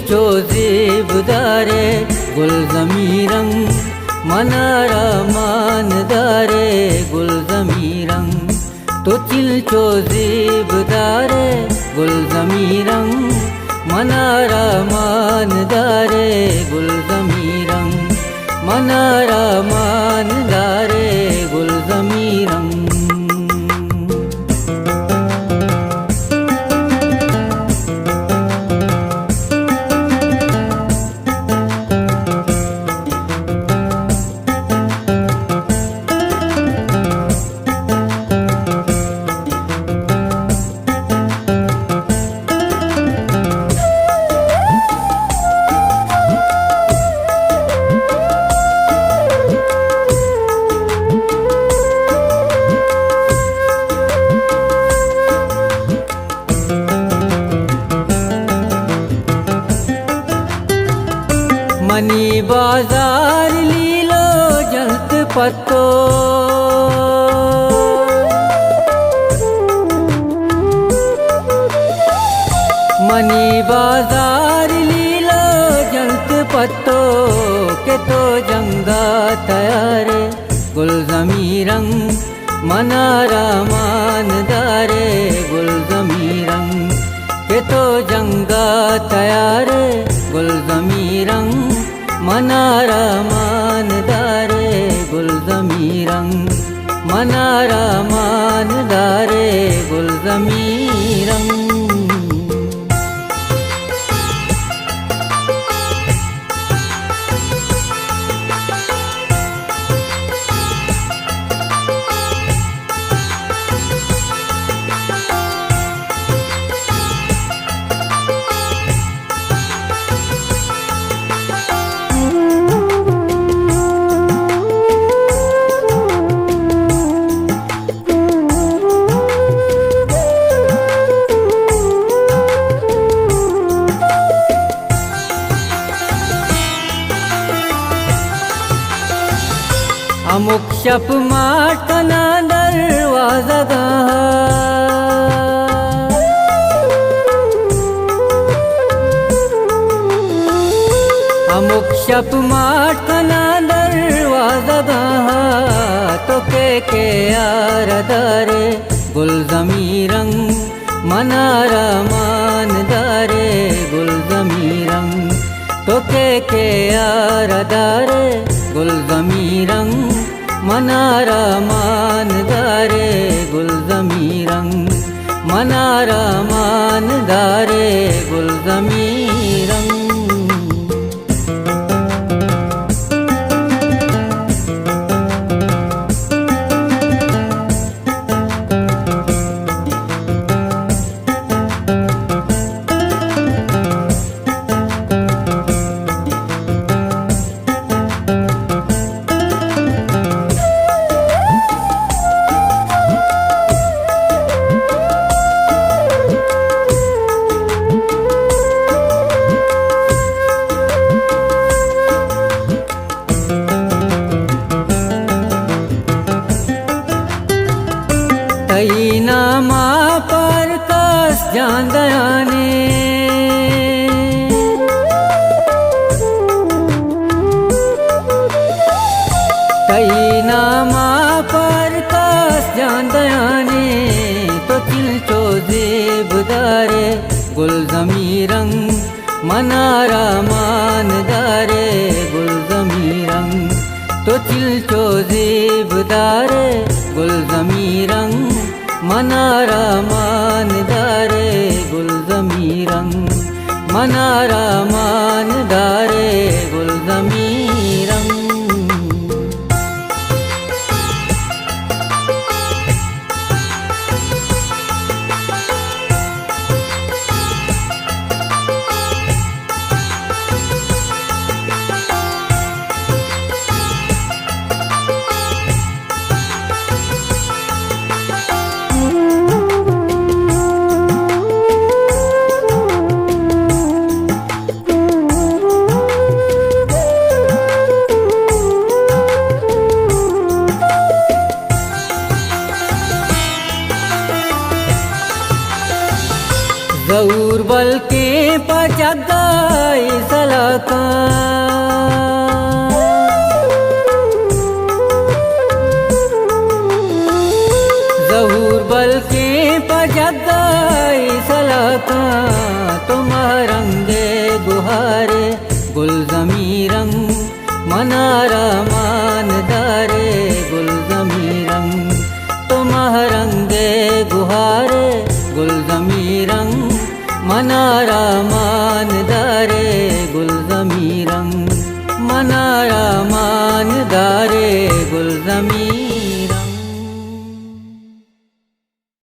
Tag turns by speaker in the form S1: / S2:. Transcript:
S1: चोजेबदारे गुलजमीरंग मनारा मानदारे गुलजमीरंग तो chill चोजेबदारे गुलजमीरंग Mannara मानदारे गुलजमीरंग Mannara मानदारे गुलजमीरंग money बाजार लीलो जल्द पत्तो मनी बाजार लीलो जल्द पत्तो के तो जंगा तयारे गुलजमीरंग मनारा मानदारे गुलजमीरंग के तो जंगा तयारे गुलजमीरंग मनारा मानदारे गुलजमीरंग मनारा मानदारे गुलजमीरंग अमुक शप माटना दरवाजा गा अमुक शप माटना दरवाजा गा तो के यार दारे गुलजमीरंग मनारा मानदारे गुलजमीरंग तो के यार दारे गुलजमीरंग मनारा मानदारे गुलजमीरंग मनारा मानदारे गुलजमीरंग नामा पर कास जान दयाने कई नामा पर कास जान दयाने तो चिल चोजेबदारे गुलजमीरंग मनारा मानदारे गुलजमीरंग तो चिल चोजेबदारे गुलजमीरंग मनारा मानदारे गुलजमीरंग मनारा मानदारे गुलजमीरंग बल के पजगाई सलाका जहूर बल के पजगाई सलाका तुम रंगे गुहारे गुल जमीरंग मनारा मानदारे गुल जमीरंग तुम रंगे गुहारे गुल जमीरंग मनारा मानदारे गुल जमीरंग मनारा मानदारे गुल जमीरंग